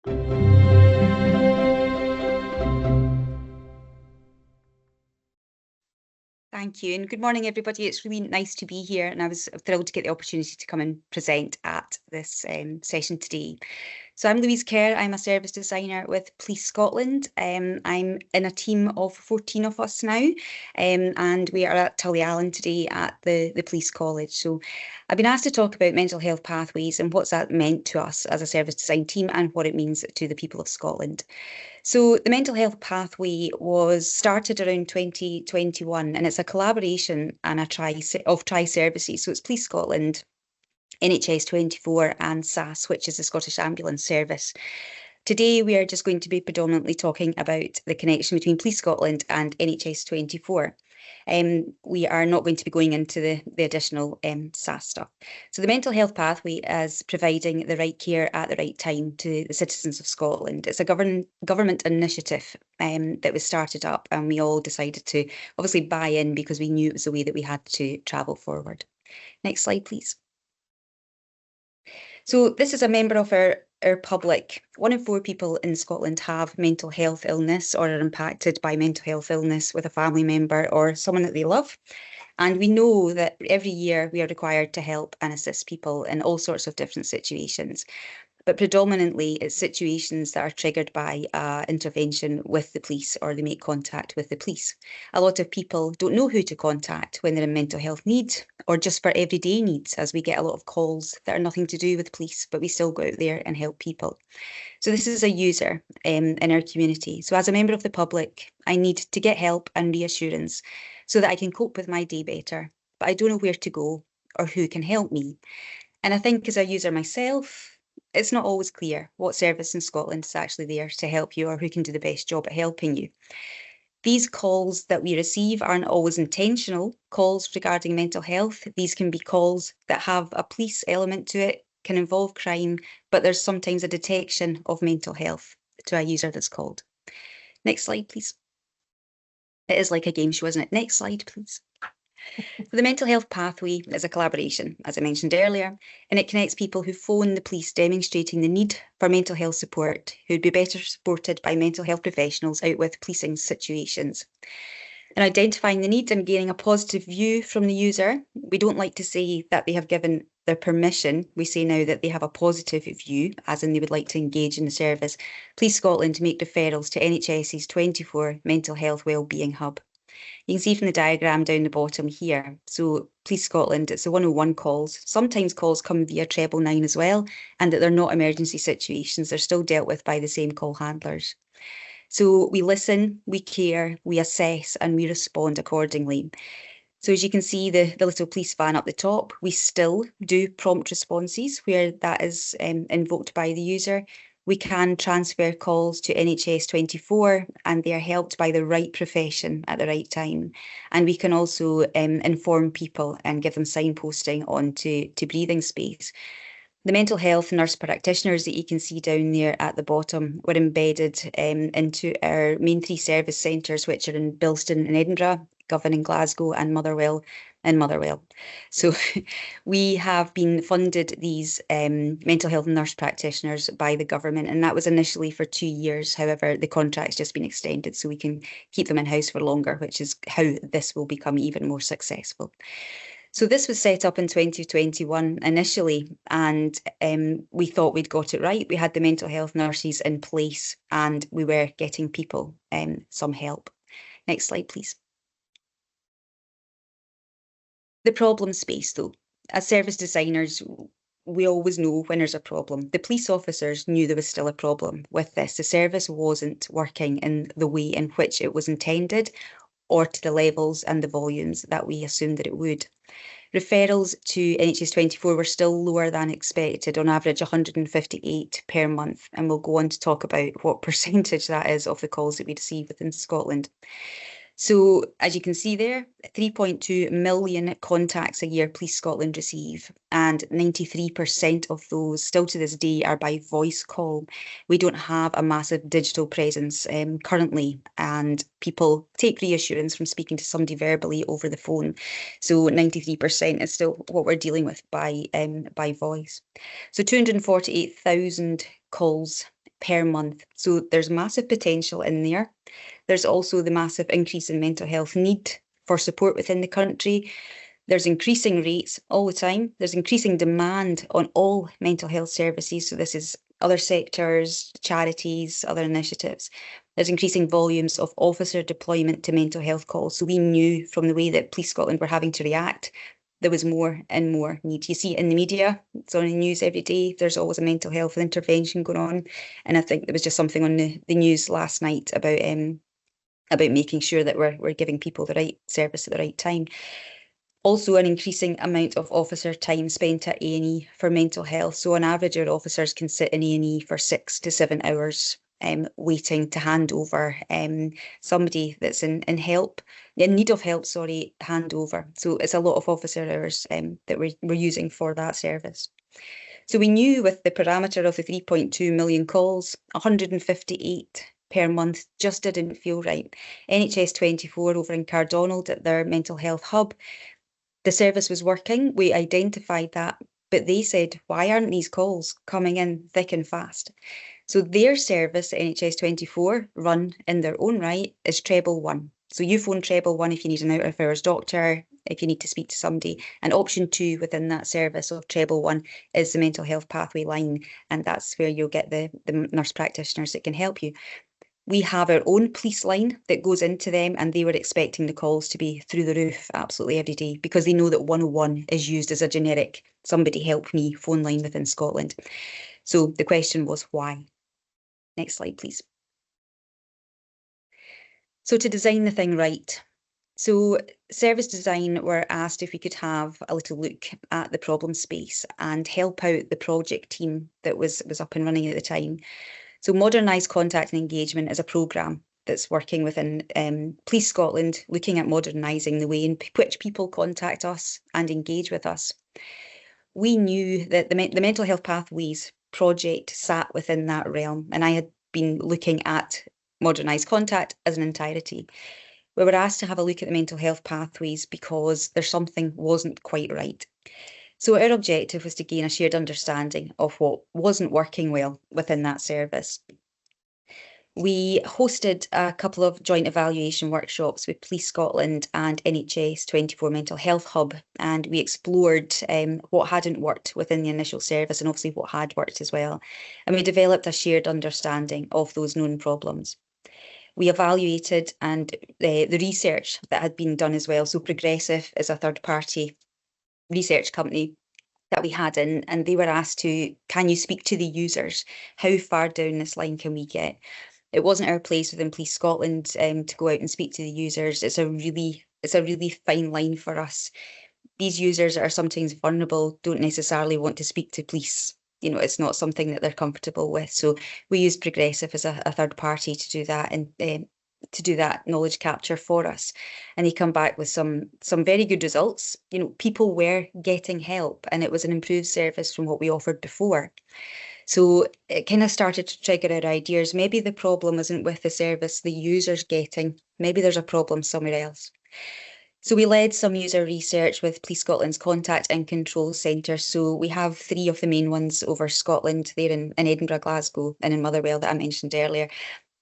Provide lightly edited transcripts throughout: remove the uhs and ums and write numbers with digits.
Thank you, and good morning, everybody. It's really nice to be here, and I was thrilled to get the opportunity to come and present at this session today. So I'm Louise Kerr. I'm a service designer with Police Scotland. I'm in a team of 14 of us now, and we are at Tullyallen today at the Police College. So I've been asked to talk about mental health pathways and what's that meant to us as a service design team and what it means to the people of Scotland. So the mental health pathway was started around 2021, and it's a collaboration and a tri-services. So it's Police Scotland, NHS 24 and SAS, which is the Scottish Ambulance Service. Today, we are just going to be predominantly talking about the connection between Police Scotland and NHS 24. We are not going to be going into the additional SAS stuff. So the mental health pathway is providing the right care at the right time to the citizens of Scotland. It's a government initiative that was started up, and we all decided to obviously buy in because we knew it was the way that we had to travel forward. Next slide, please. So this is a member of our public. 1 in 4 people in Scotland have mental health illness or are impacted by mental health illness with a family member or someone that they love. And we know that every year we are required to help and assist people in all sorts of different situations. But predominantly it's situations that are triggered by intervention with the police, or they make contact with the police. A lot of people don't know who to contact when they're in mental health need, or just for everyday needs, as we get a lot of calls that are nothing to do with police, but we still go out there and help people. So this is a user in our community. So as a member of the public, I need to get help and reassurance so that I can cope with my day better, but I don't know where to go or who can help me. And I think as a user myself, it's not always clear what service in Scotland is actually there to help you or who can do the best job at helping you. These calls that we receive aren't always intentional calls regarding mental health. These can be calls that have a police element to it, can involve crime, but there's sometimes a detection of mental health to a user that's called. Next slide, please. It is like a game show, isn't it? Next slide, please. The mental health pathway is a collaboration, as I mentioned earlier, and it connects people who phone the police demonstrating the need for mental health support, who'd be better supported by mental health professionals out with policing situations. And identifying the need and gaining a positive view from the user, we don't like to say that they have given their permission. We say now that they have a positive view, as in they would like to engage in the service. Police Scotland make referrals to NHS's 24 Mental Health Wellbeing Hub. You can see from the diagram down the bottom here. So Police Scotland, it's the 101 calls. Sometimes calls come via 999 as well, and that they're not emergency situations. They're still dealt with by the same call handlers. So we listen, we care, we assess, and we respond accordingly. So as you can see, the little police van up the top, we still do prompt responses where that is invoked by the user. We can transfer calls to NHS 24 and they are helped by the right profession at the right time. And we can also inform people and give them signposting onto breathing space. The mental health nurse practitioners that you can see down there at the bottom were embedded into our main 3 service centres, which are in Bilston in Edinburgh, Govan in Glasgow, and Motherwell in Motherwell. So we have been funded these mental health nurse practitioners by the government, and that was initially for 2 years. However, the contract's just been extended so we can keep them in-house for longer, which is how this will become even more successful. So this was set up in 2021 initially, and we thought we'd got it right. We had the mental health nurses in place and we were getting people some help. Next slide, please. The problem space, though. As service designers, we always know when there's a problem. The police officers knew there was still a problem with this. The service wasn't working in the way in which it was intended, or to the levels and the volumes that we assumed that it would. Referrals to NHS 24 were still lower than expected, on average 158 per month, and we'll go on to talk about what percentage that is of the calls that we receive within Scotland. So as you can see there, 3.2 million contacts a year Police Scotland receive, and 93% of those still to this day are by voice call. We don't have a massive digital presence currently, and people take reassurance from speaking to somebody verbally over the phone. So 93% is still what we're dealing with by voice. So 248,000 calls per month. So there's massive potential in there. There's also the massive increase in mental health need for support within the country. There's increasing rates all the time. There's increasing demand on all mental health services. So this is other sectors, charities, other initiatives. There's increasing volumes of officer deployment to mental health calls. So we knew from the way that Police Scotland were having to react, there was more and more need. You see it in the media, it's on the news every day. There's always a mental health intervention going on. And I think there was just something on the news last night about making sure that we're giving people the right service at the right time. Also, an increasing amount of officer time spent at A&E for mental health. So on average, our officers can sit in A&E for 6 to 7 hours waiting to hand over somebody that's in need of help, hand over. So it's a lot of officer hours that we're using for that service. So we knew with the parameter of the 3.2 million calls, 158 per month just didn't feel right. NHS 24 over in Cardonald at their mental health hub, the service was working. We identified that, but they said, why aren't these calls coming in thick and fast? So their service, NHS 24, run in their own right, is treble one. So you phone treble one if you need an out of hours doctor, if you need to speak to somebody. And option 2 within that service of treble one is the mental health pathway line. And that's where you'll get the nurse practitioners that can help you. We have our own police line that goes into them, and they were expecting the calls to be through the roof absolutely every day because they know that 101 is used as a generic somebody help me phone line within Scotland. So the question was why? Next slide, please. So to design the thing right. So service design were asked if we could have a little look at the problem space and help out the project team that was up and running at the time. So Modernise Contact and Engagement is a programme that's working within Police Scotland, looking at modernising the way in which people contact us and engage with us. We knew that the Mental Health Pathways project sat within that realm, and I had been looking at Modernise Contact as an entirety. We were asked to have a look at the mental health pathways because there's something wasn't quite right. So our objective was to gain a shared understanding of what wasn't working well within that service. We hosted a couple of joint evaluation workshops with Police Scotland and NHS 24 Mental Health Hub, and we explored what hadn't worked within the initial service and obviously what had worked as well. And we developed a shared understanding of those known problems. We evaluated and the research that had been done as well. So Progressive is a third-party research company that we had in, and they were asked to, can you speak to the users? How far down this line can we get? It wasn't our place within Police Scotland to go out and speak to the users. It's a really fine line for us. These users are sometimes vulnerable, don't necessarily want to speak to police. You know, it's not something that they're comfortable with. So we used Progressive as a third party to do that and to do that knowledge capture for us. And they come back with some very good results. You know, people were getting help and it was an improved service from what we offered before. So it kind of started to trigger our ideas. Maybe the problem isn't with the service the user's getting. Maybe there's a problem somewhere else. So we led some user research with Police Scotland's Contact and Control Centre. So we have 3 of the main ones over Scotland. They're in Edinburgh, Glasgow and in Motherwell that I mentioned earlier.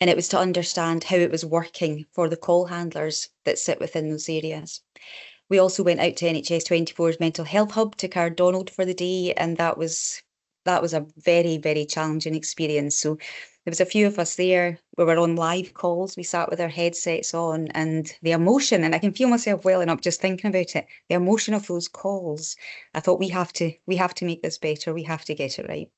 And it was to understand how it was working for the call handlers that sit within those areas. We also went out to NHS 24's Mental Health Hub to Cardonald for the day, and that was a very, very challenging experience. So there was a few of us there. We were on live calls. We sat with our headsets on, and the emotion, and I can feel myself welling up just thinking about it, the emotion of those calls. I thought we have to make this better. We have to get it right.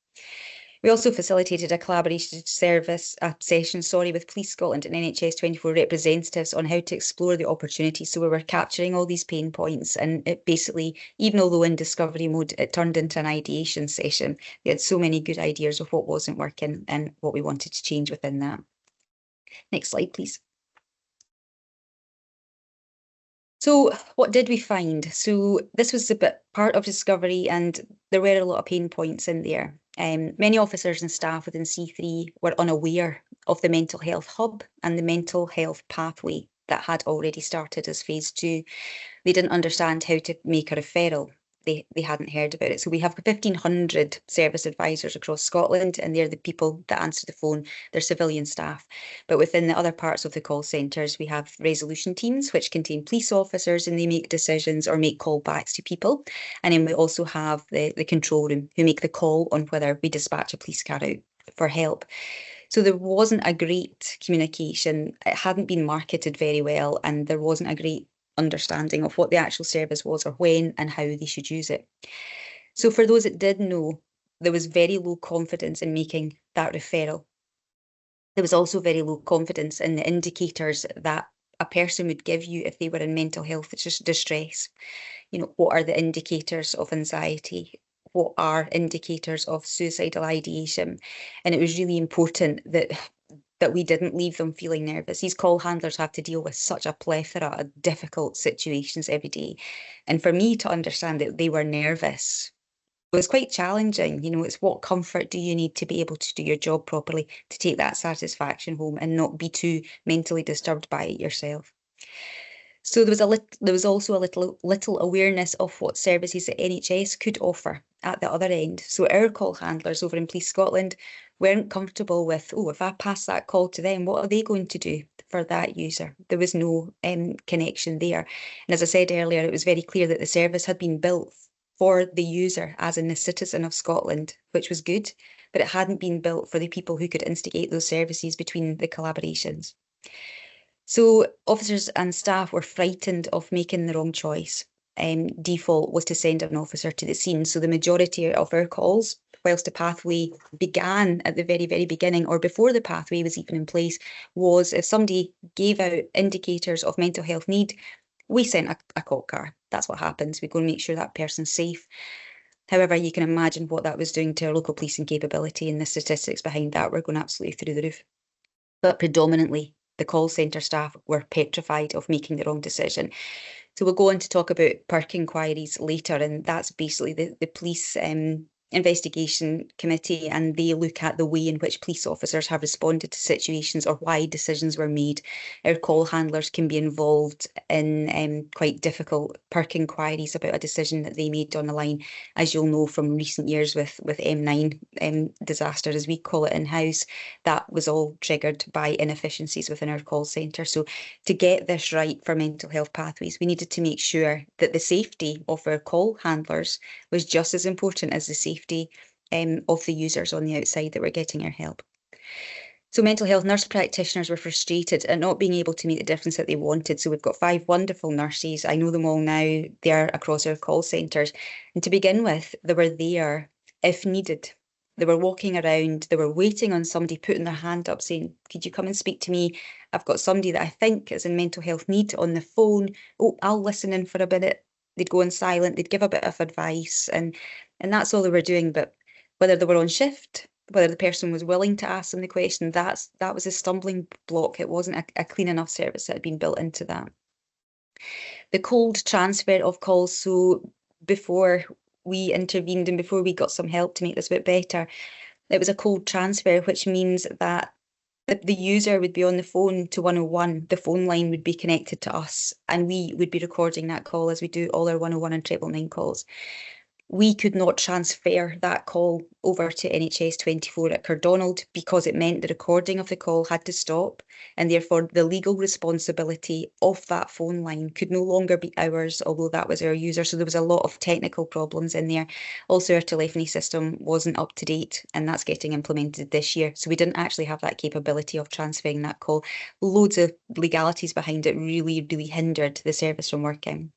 We also facilitated a collaboration session with Police Scotland and NHS 24 representatives on how to explore the opportunities. So we were capturing all these pain points, and it basically, even although in discovery mode, it turned into an ideation session. We had so many good ideas of what wasn't working and what we wanted to change within that. Next slide, please. So what did we find? So this was a bit part of discovery, and there were a lot of pain points in there. Many officers and staff within C3 were unaware of the mental health hub and the mental health pathway that had already started as phase 2. They didn't understand how to make a referral they hadn't heard about it. So we have 1,500 service advisors across Scotland, and they're the people that answer the phone. They're civilian staff. But within the other parts of the call centres, we have resolution teams, which contain police officers, and they make decisions or make callbacks to people. And then we also have the control room, who make the call on whether we dispatch a police car out for help. So there wasn't a great communication. It hadn't been marketed very well, and there wasn't a great understanding of what the actual service was or when and how they should use it. So for those that did know, there was very low confidence in making that referral. There was also very low confidence in the indicators that a person would give you if they were in mental health distress. You know, what are the indicators of anxiety? What are indicators of suicidal ideation? And it was really important that we didn't leave them feeling nervous. These call handlers have to deal with such a plethora of difficult situations every day. And for me to understand that they were nervous was quite challenging. You know, it's what comfort do you need to be able to do your job properly, to take that satisfaction home and not be too mentally disturbed by it yourself. So there was also a little awareness of what services the NHS could offer at the other end. So our call handlers over in Police Scotland weren't comfortable with, oh, if I pass that call to them, what are they going to do for that user? There was no connection there. And as I said earlier, it was very clear that the service had been built for the user, as in the citizen of Scotland, which was good, but it hadn't been built for the people who could instigate those services between the collaborations. So officers and staff were frightened of making the wrong choice. Default was to send an officer to the scene. So the majority of our calls, whilst the pathway began at the very, very beginning, or before the pathway was even in place, was if somebody gave out indicators of mental health need, we sent a call car. That's what happens. We go and make sure that person's safe. However, you can imagine what that was doing to our local policing capability, and the statistics behind that were going absolutely through the roof. But predominantly, the call centre staff were petrified of making the wrong decision. So we'll go on to talk about PERC inquiries later, and that's basically the police investigation committee, and they look at the way in which police officers have responded to situations or why decisions were made. Our call handlers can be involved in quite difficult PERC inquiries about a decision that they made on the line, as you'll know from recent years with M9 disaster, as we call it in-house. That was all triggered by inefficiencies within our call centre. So to get this right for mental health pathways, we needed to make sure that the safety of our call handlers was just as important as the safety of the users on the outside that were getting our help. So mental health nurse practitioners were frustrated at not being able to make the difference that they wanted. So we've got 5 wonderful nurses. I know them all now. They are across our call centres. And to begin with, they were there if needed. They were walking around. They were waiting on somebody putting their hand up saying, could you come and speak to me? I've got somebody that I think is in mental health need on the phone. Oh, I'll listen in for a minute. They'd go on silent. They'd give a bit of advice. And that's all they were doing. But whether they were on shift, whether the person was willing to ask them the question, that was a stumbling block. It wasn't a clean enough service that had been built into that. The cold transfer of calls, so before we intervened and before we got some help to make this a bit better, it was a cold transfer, which means that the user would be on the phone to 101, the phone line would be connected to us, and we would be recording that call as we do all our 101 and 999 calls. We could not transfer that call over to NHS 24 at Cardonald because it meant the recording of the call had to stop, and therefore the legal responsibility of that phone line could no longer be ours, although that was our user. So there was a lot of technical problems in there. Also, our telephony system wasn't up to date, and that's getting implemented this year. So we didn't actually have that capability of transferring that call. Loads of legalities behind it really, really hindered the service from working.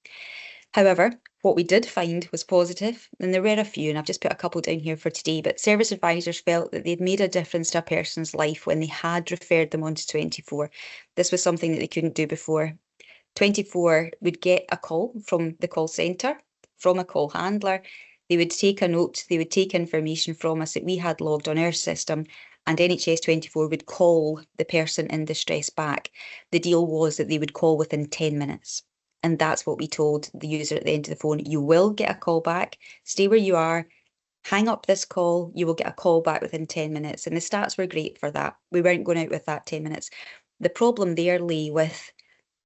However, what we did find was positive, and there were a few, and I've just put a couple down here for today, but service advisors felt that they'd made a difference to a person's life when they had referred them on to 24. This was something that they couldn't do before. 24 would get a call from the call centre, from a call handler. They would take a note, they would take information from us that we had logged on our system, and NHS 24 would call the person in distress back. The deal was that they would call within 10 minutes. And that's what we told the user at the end of the phone. You will get a call back. Stay where you are. Hang up this call. You will get a call back within 10 minutes. And the stats were great for that. We weren't going out with that 10 minutes. The problem there lay with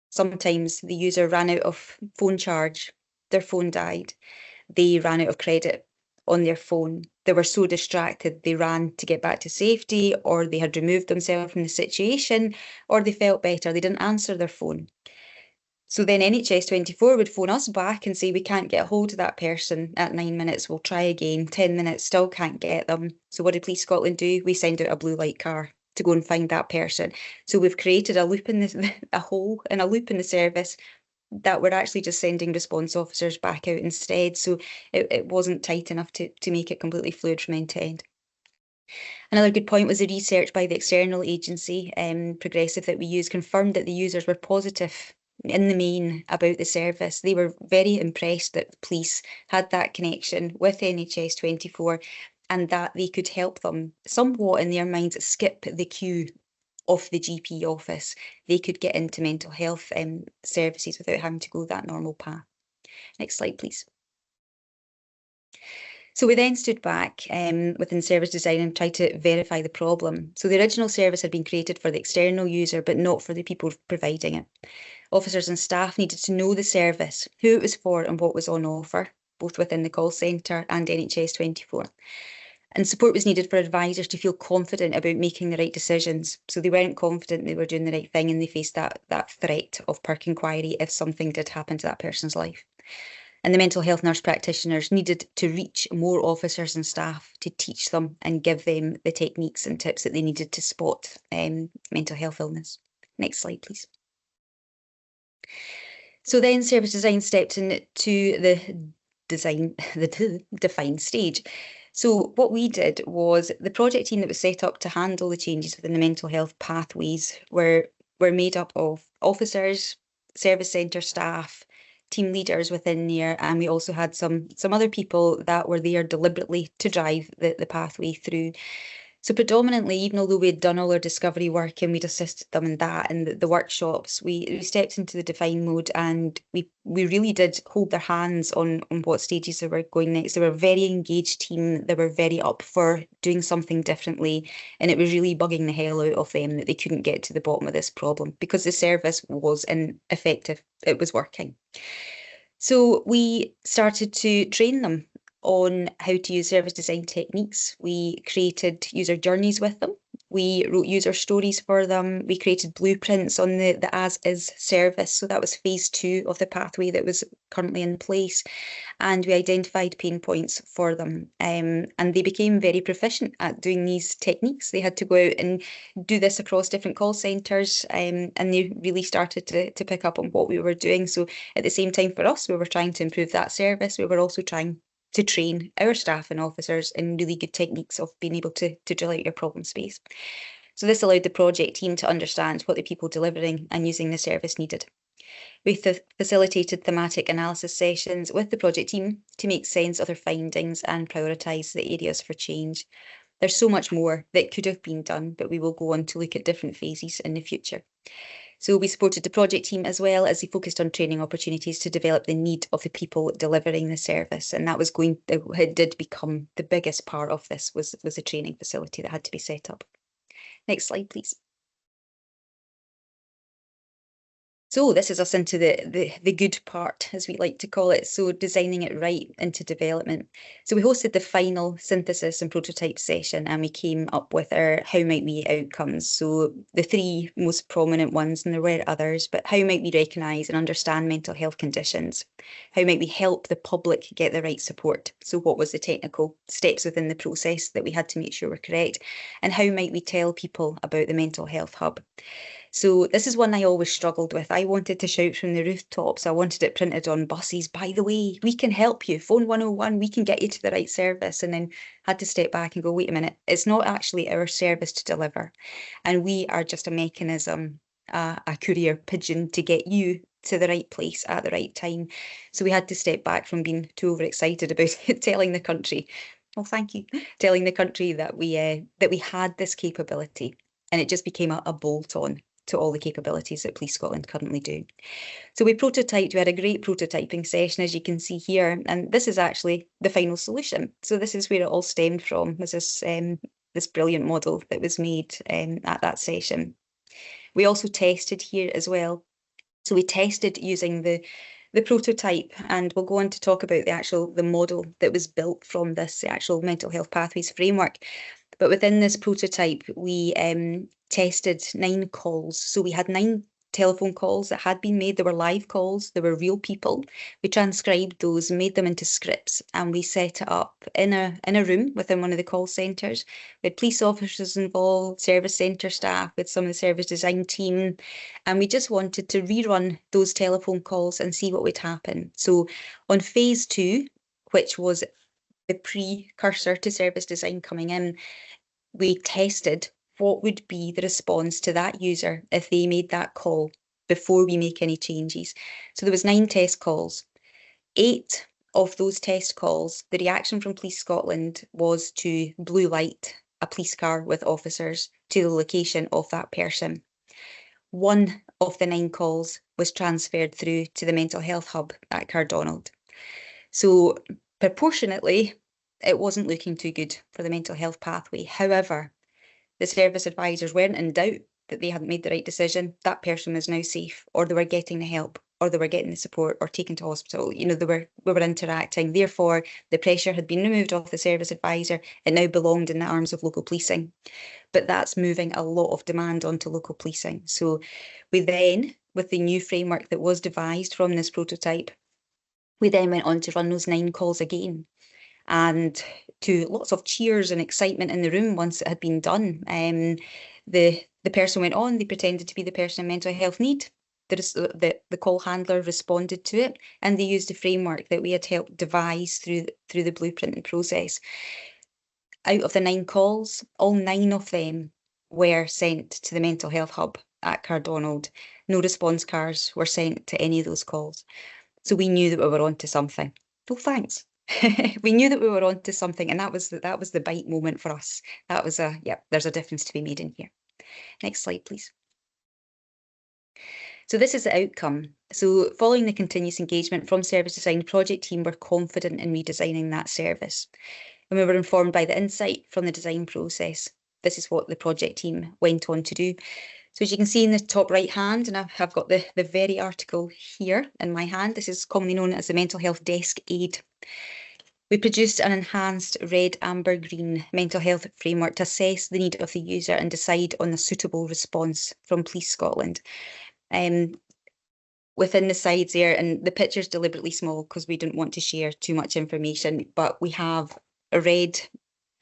sometimes the user ran out of phone charge. Their phone died. they ran out of credit on their phone. They were so distracted, they ran to get back to safety, or they had removed themselves from the situation, or they felt better, they didn't answer their phone. So then NHS24 would phone us back and say, we can't get a hold of that person at 9 minutes, we'll try again, 10 minutes, still can't get them. So what did Police Scotland do? We send out a blue light car to go and find that person. So we've created a loop in a hole in a loop in the service that we're actually just sending response officers back out instead. So it wasn't tight enough to make it completely fluid from end to end. Another good point was the research by the external agency, Progressive, that we used confirmed that the users were positive in the main about the service. They were very impressed that the police had that connection with NHS24 and that they could help them somewhat in their minds skip the queue of the GP office. They could get into mental health services without having to go that normal path. Next slide, please. So we then stood back within service design and tried to verify the problem. So the original service had been created for the external user, but not for the people providing it. Officers and staff needed to know the service, who it was for and what was on offer, both within the call centre and NHS24. And support was needed for advisors to feel confident about making the right decisions. So they weren't confident they were doing the right thing and they faced that threat of perk inquiry if something did happen to that person's life. And the mental health nurse practitioners needed to reach more officers and staff to teach them and give them the techniques and tips that they needed to spot mental health illness. Next slide, please. So then service design stepped into the defined stage. So what we did was the project team that was set up to handle the changes within the mental health pathways were made up of officers, service centre staff, team leaders within there, and we also had some other people that were there deliberately to drive the pathway through. So predominantly, even although we had done all our discovery work and we'd assisted them in that and the workshops, we stepped into the define mode and we really did hold their hands on what stages they were going next. They were a very engaged team. They were very up for doing something differently. And it was really bugging the hell out of them that they couldn't get to the bottom of this problem because the service was ineffective. It was working. So we started to train them on how to use service design techniques. We created user journeys with them. We wrote user stories for them. We created blueprints on the as-is service. So that was phase 2 of the pathway that was currently in place. And we identified pain points for them. And they became very proficient at doing these techniques. They had to go out and do this across different call centres. And they really started to pick up on what we were doing. So at the same time for us, we were trying to improve that service. We were also trying to train our staff and officers in really good techniques of being able to drill out your problem space. So this allowed the project team to understand what the people delivering and using the service needed. We facilitated thematic analysis sessions with the project team to make sense of their findings and prioritise the areas for change. There's so much more that could have been done, but we will go on to look at different phases in the future. So we supported the project team as well as they focused on training opportunities to develop the need of the people delivering the service. And that was it did become the biggest part of this was a training facility that had to be set up. Next slide, please. So this is us into the good part, as we like to call it. So designing it right into development. So we hosted the final synthesis and prototype session and we came up with our how might we outcomes. So the 3 most prominent ones, and there were others, but how might we recognise and understand mental health conditions? How might we help the public get the right support? So what was the technical steps within the process that we had to make sure were correct? And how might we tell people about the mental health hub? So this is one I always struggled with. I wanted to shout from the rooftops. I wanted it printed on buses. By the way, we can help you. Phone 101, we can get you to the right service. And then had to step back and go, wait a minute, it's not actually our service to deliver. And we are just a mechanism, a courier pigeon to get you to the right place at the right time. So we had to step back from being too overexcited about telling the country, well, thank you, telling the country that we had this capability. And it just became a bolt-on to all the capabilities that Police Scotland currently do. So we prototyped, we had a great prototyping session, as you can see here, and this is actually the final solution. So this is where it all stemmed from, was this brilliant model that was made at that session. We also tested here as well. So we tested using the the prototype, and we'll go on to talk about the model that was built from this, the actual mental health pathways framework. But within this prototype, we tested 9 calls. So we had 9 telephone calls that had been made. There were live calls, there were real people. We transcribed those, made them into scripts, and we set it up in a room within one of the call centres. We had police officers involved, service centre staff, with some of the service design team, and we just wanted to rerun those telephone calls and see what would happen. So on phase 2, which was the precursor to service design coming in, we tested what would be the response to that user if they made that call before we make any changes. So there was 9 test calls. 8 of those test calls, the reaction from Police Scotland was to blue light a police car with officers to the location of that person. 1 of the 9 calls was transferred through to the mental health hub at Cardonald. So proportionately, it wasn't looking too good for the mental health pathway. However, the service advisors weren't in doubt that they hadn't made the right decision. That person was now safe, or they were getting the help, or they were getting the support, or taken to hospital. You know, we were interacting. Therefore, the pressure had been removed off the service advisor. It now belonged in the arms of local policing. But that's moving a lot of demand onto local policing. So we then, with the new framework that was devised from this prototype, we then went on to run those 9 calls again. And to lots of cheers and excitement in the room once it had been done. The person went on, they pretended to be the person in mental health need. The call handler responded to it, and they used the framework that we had helped devise through the blueprinting process. Out of the 9 calls, all 9 of them were sent to the mental health hub at Cardonald. No response cars were sent to any of those calls. So we knew that we were onto something. Well, thanks. We knew that we were onto something, and that was the bite moment for us. That was there's a difference to be made in here. Next slide, please. So this is the outcome. So following the continuous engagement from service design, the project team were confident in redesigning that service. And we were informed by the insight from the design process. This is what the project team went on to do. So as you can see in the top right hand, and I've got the very article here in my hand, this is commonly known as the Mental Health Desk Aid. We produced an enhanced red, amber, green mental health framework to assess the need of the user and decide on a suitable response from Police Scotland. Within the sides there, and the picture's deliberately small because we didn't want to share too much information, but we have a red,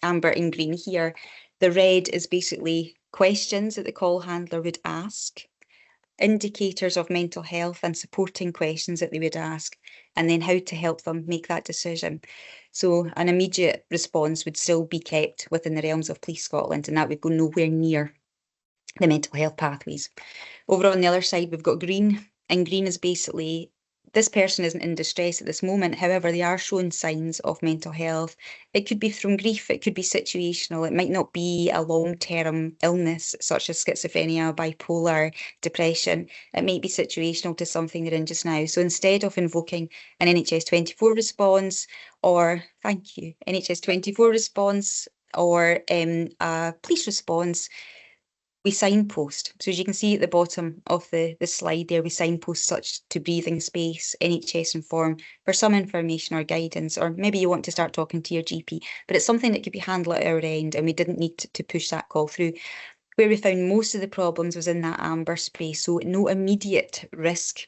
amber and green here. The red is basically questions that the call handler would ask, indicators of mental health and supporting questions that they would ask, and then how to help them make that decision. So an immediate response would still be kept within the realms of Police Scotland, and that would go nowhere near the mental health pathways. Over on the other side, we've got green, and green is basically, this person isn't in distress at this moment, however, they are showing signs of mental health. It could be from grief, it could be situational, it might not be a long-term illness such as schizophrenia, bipolar, depression. It might be situational to something they're in just now. So instead of invoking an NHS 24 response, or, thank you, NHS 24 response, or a police response, we signpost. So as you can see at the bottom of the slide there, we signpost such to breathing space, NHS inform for some information or guidance, or maybe you want to start talking to your GP, but it's something that could be handled at our end and we didn't need to push that call through. Where we found most of the problems was in that amber space, so no immediate risk.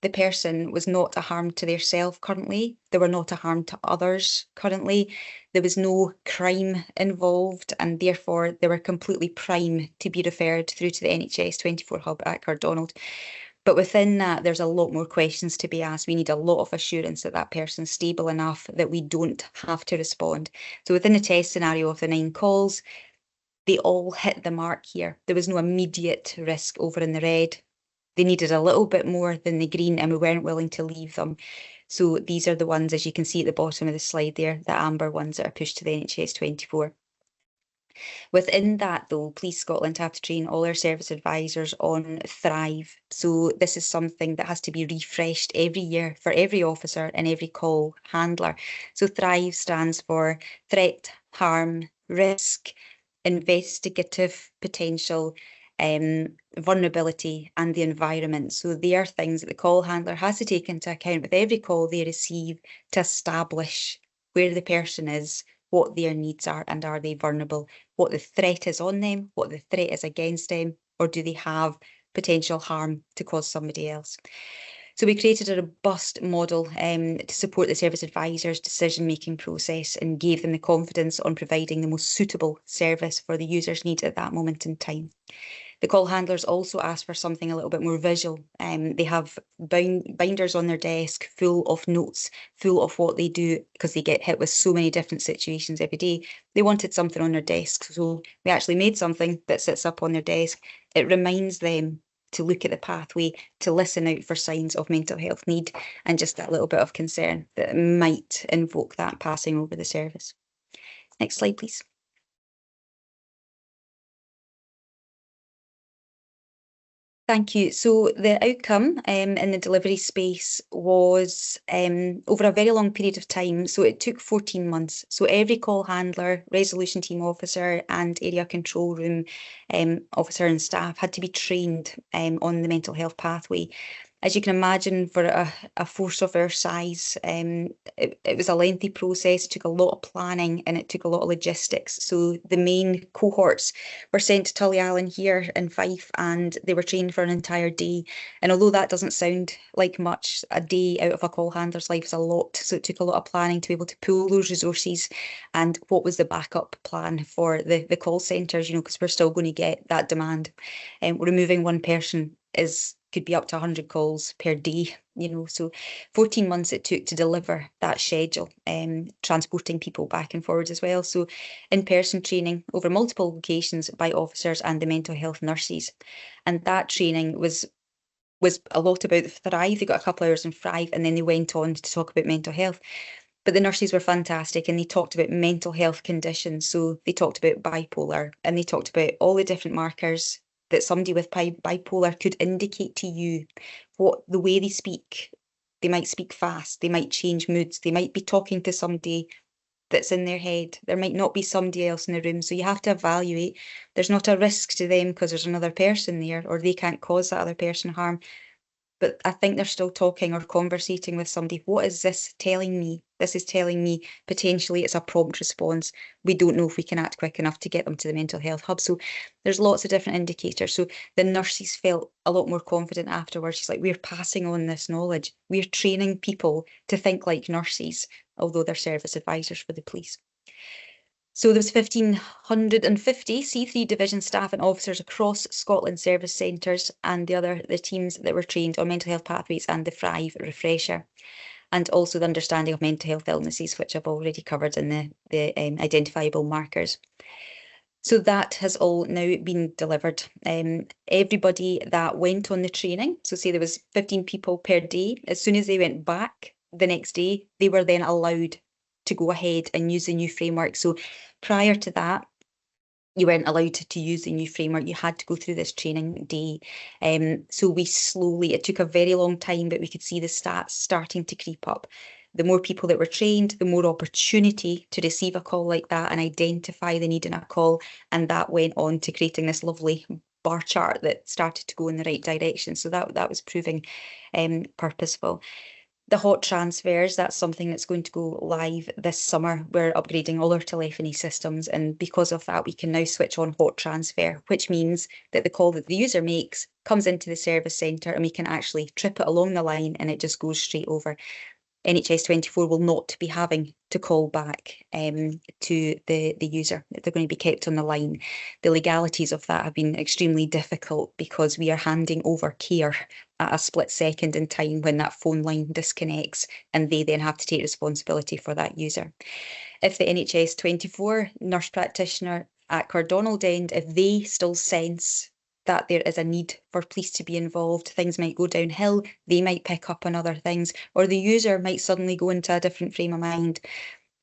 The person was not a harm to theirself currently. They were not a harm to others currently. There was no crime involved, and therefore they were completely prime to be referred through to the NHS 24 hub at Cardonald. But within that, there's a lot more questions to be asked. We need a lot of assurance that that person's stable enough that we don't have to respond. So within the test scenario of the 9 calls, they all hit the mark here. There was no immediate risk over in the red. They needed a little bit more than the green, and we weren't willing to leave them. So these are the ones, as you can see at the bottom of the slide there, the amber ones that are pushed to the NHS 24. Within that, though, Police Scotland have to train all our service advisors on Thrive. So this is something that has to be refreshed every year for every officer and every call handler. So Thrive stands for threat, harm, risk, investigative potential, vulnerability, and the environment. So they are things that the call handler has to take into account with every call they receive to establish where the person is, what their needs are, and are they vulnerable, what the threat is on them, what the threat is against them, or do they have potential harm to cause somebody else. So we created a robust model to support the service advisor's decision-making process and gave them the confidence on providing the most suitable service for the user's need at that moment in time. The call handlers also asked for something a little bit more visual. They have binders on their desk full of notes, full of what they do, because they get hit with so many different situations every day. They wanted something on their desk, so we actually made something that sits up on their desk. It reminds them to look at the pathway, to listen out for signs of mental health need, and just that little bit of concern that might invoke that passing over the service. Next slide, please. Thank you. So the outcome in the delivery space was over a very long period of time. So it took 14 months. So every call handler, resolution team officer, and area control room officer and staff had to be trained on the mental health pathway. As you can imagine, for a force of our size, it was a lengthy process, it took a lot of planning, and it took a lot of logistics. So the main cohorts were sent to Tullyallen here in Fife, and they were trained for an entire day. And although that doesn't sound like much, a day out of a call handler's life is a lot. So it took a lot of planning to be able to pool those resources. And what was the backup plan for the call centres, because we're still going to get that demand. Removing one person could be up to 100 calls per day, so 14 months it took to deliver that schedule, transporting people back and forwards as well. So in-person training over multiple locations by officers and the mental health nurses. And that training was a lot about Thrive. They got a couple of hours in Thrive, and then they went on to talk about mental health. But the nurses were fantastic, and they talked about mental health conditions. So they talked about bipolar, and they talked about all the different markers that somebody with bipolar could indicate to you. What the way they speak. They might speak fast, they might change moods, they might be talking to somebody that's in their head. There might not be somebody else in the room. So you have to evaluate. There's not a risk to them because there's another person there, or they can't cause that other person harm. But I think they're still talking or conversating with somebody. What is this telling me? This is telling me potentially it's a prompt response. We don't know if we can act quick enough to get them to the mental health hub. So there's lots of different indicators. So the nurses felt a lot more confident afterwards. She's like, we're passing on this knowledge. We're training people to think like nurses, although they're service advisors for the police. So there was 1,550 C3 division staff and officers across Scotland service centres, and the teams that were trained on mental health pathways and the Thrive refresher, and also the understanding of mental health illnesses, which I've already covered in the identifiable markers. So that has all now been delivered. Everybody that went on the training, so say there was 15 people per day, as soon as they went back the next day, they were then allowed to go ahead and use the new framework. So prior to that, you weren't allowed to use the new framework. You had to go through this training day. So it took a very long time, but we could see the stats starting to creep up. The more people that were trained, the more opportunity to receive a call like that and identify the need in a call. And that went on to creating this lovely bar chart that started to go in the right direction. So that was proving purposeful. The hot transfers, that's something that's going to go live this summer. We're upgrading all our telephony systems, and because of that, we can now switch on hot transfer, which means that the call that the user makes comes into the service centre, and we can actually trip it along the line and it just goes straight over. NHS 24 will not be having to call back to the user. They're going to be kept on the line. The legalities of that have been extremely difficult because we are handing over care at a split second in time when that phone line disconnects, and they then have to take responsibility for that user. If the NHS 24 nurse practitioner at Cardonald End, if they still sense that there is a need for police to be involved, things might go downhill, they might pick up on other things, or the user might suddenly go into a different frame of mind.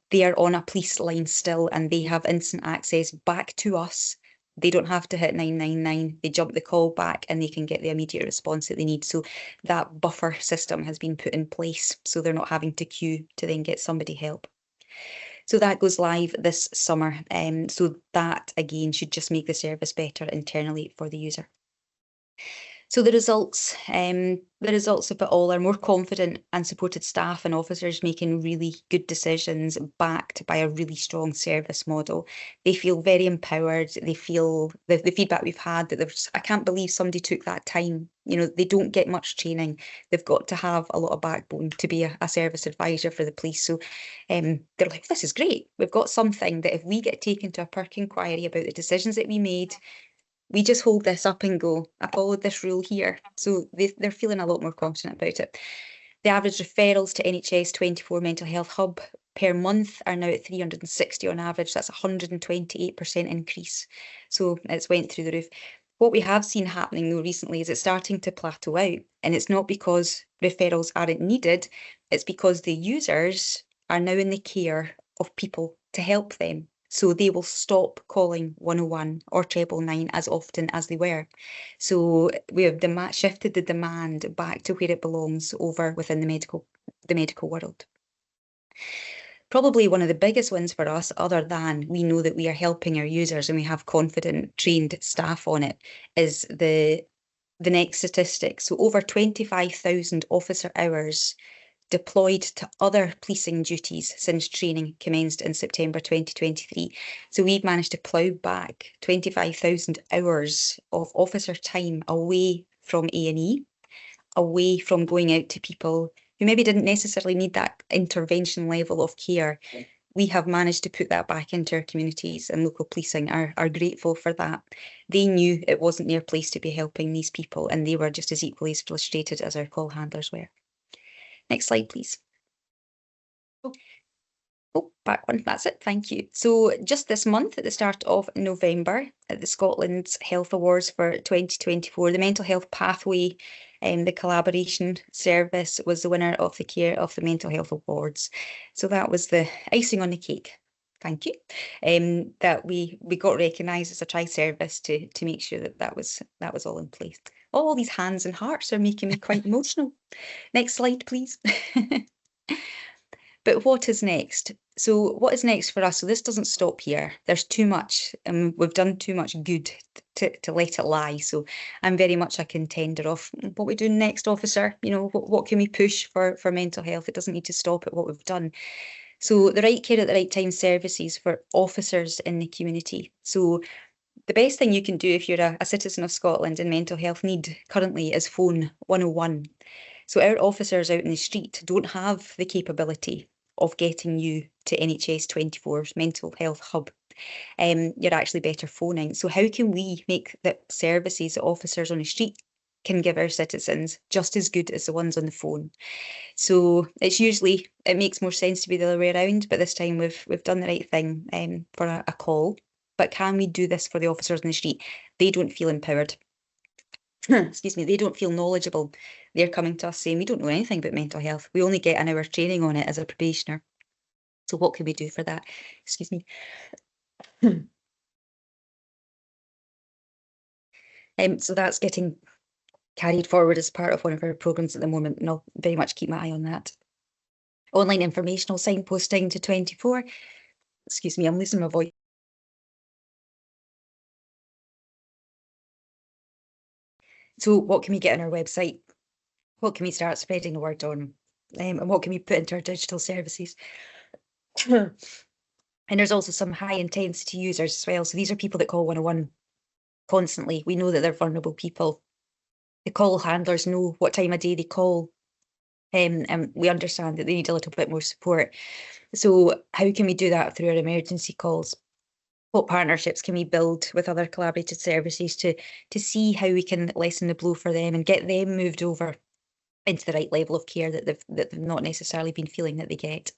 They are on a police line still, and they have instant access back to us. They don't have to hit 999. They jump the call back and they can get the immediate response that they need. So that buffer system has been put in place, so they're not having to queue to then get somebody help. So that goes live this summer. So that again should just make the service better internally for the user. So the results of it all are more confident and supported staff and officers making really good decisions backed by a really strong service model. They feel very empowered. They feel the feedback we've had that I can't believe somebody took that time. You know, they don't get much training. They've got to have a lot of backbone to be a service advisor for the police. So they're like, this is great. We've got something that if we get taken to a perk inquiry about the decisions that we made, we just hold this up and go, I followed this rule here. So they're feeling a lot more confident about it. The average referrals to NHS 24 Mental Health Hub per month are now at 360 on average. That's a 128% increase. So it's went through the roof. What we have seen happening though recently is it's starting to plateau out. And it's not because referrals aren't needed, it's because the users are now in the care of people to help them. So they will stop calling 101 or 999 as often as they were. So we have shifted the demand back to where it belongs over within the medical world. Probably one of the biggest wins for us, other than we know that we are helping our users and we have confident, trained staff on it, is the next statistic. So over 25,000 officer hours deployed to other policing duties since training commenced in September 2023. So we've managed to plough back 25,000 hours of officer time away from A&E, away from going out to people who maybe didn't necessarily need that intervention level of care. We have managed to put that back into our communities, and local policing are grateful for that. They knew it wasn't their place to be helping these people, and they were just as equally as frustrated as our call handlers were. Next slide, please. Oh, back one, that's it, thank you. So just this month, at the start of November, at the Scotland's Health Awards for 2024, the Mental Health Pathway, the collaboration service, was the winner of the Care of the Mental Health Awards. So that was the icing on the cake. Thank you. That we got recognised as a tri-service to make sure that was all in place. All these hands and hearts are making me quite emotional. Next slide, please. But what is next? So what is next for us? So this doesn't stop here. There's too much, and we've done too much good to let it lie. So I'm very much a contender of what we do next, officer. You know, what can we push for mental health? It doesn't need to stop at what we've done. So the right care at the right time services for officers in the community. So the best thing you can do if you're a citizen of Scotland in mental health need currently is phone 101. So our officers out in the street don't have the capability of getting you to NHS 24's mental health hub. You're actually better phoning. So how can we make the services that officers on the street can give our citizens just as good as the ones on the phone? So it makes more sense to be the other way around, but this time we've done the right thing for a call. But can we do this for the officers on the street? They don't feel empowered. Excuse me, they don't feel knowledgeable. They're coming to us saying, we don't know anything about mental health. We only get an hour training on it as a probationer. So what can we do for that? Excuse me. So that's getting carried forward as part of one of our programmes at the moment, and I'll very much keep my eye on that. Online informational signposting to 24. Excuse me, I'm losing my voice. So what can we get on our website? What can we start spreading the word on? And what can we put into our digital services? And there's also some high intensity users as well. So these are people that call 101 constantly. We know that they're vulnerable people. The call handlers know what time of day they call. And we understand that they need a little bit more support. So how can we do that through our emergency calls? What partnerships can we build with other collaborated services to see how we can lessen the blow for them and get them moved over into the right level of care that they've not necessarily been feeling that they get?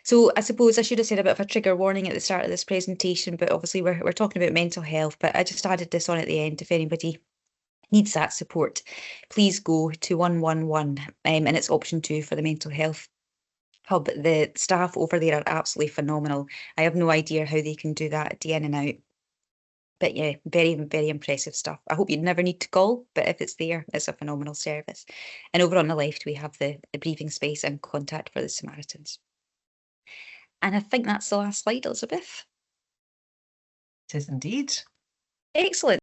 So I suppose I should have said a bit of a trigger warning at the start of this presentation, but obviously we're talking about mental health, but I just added this on at the end. If anybody needs that support, please go to 111, and it's option 2 for the mental health hub. The staff over there are absolutely phenomenal. I have no idea how they can do that day in and out. But yeah, very, very impressive stuff. I hope you never need to call, but if it's there, it's a phenomenal service. And over on the left, we have the briefing space and contact for the Samaritans. And I think that's the last slide, Elizabeth. It is indeed. Excellent.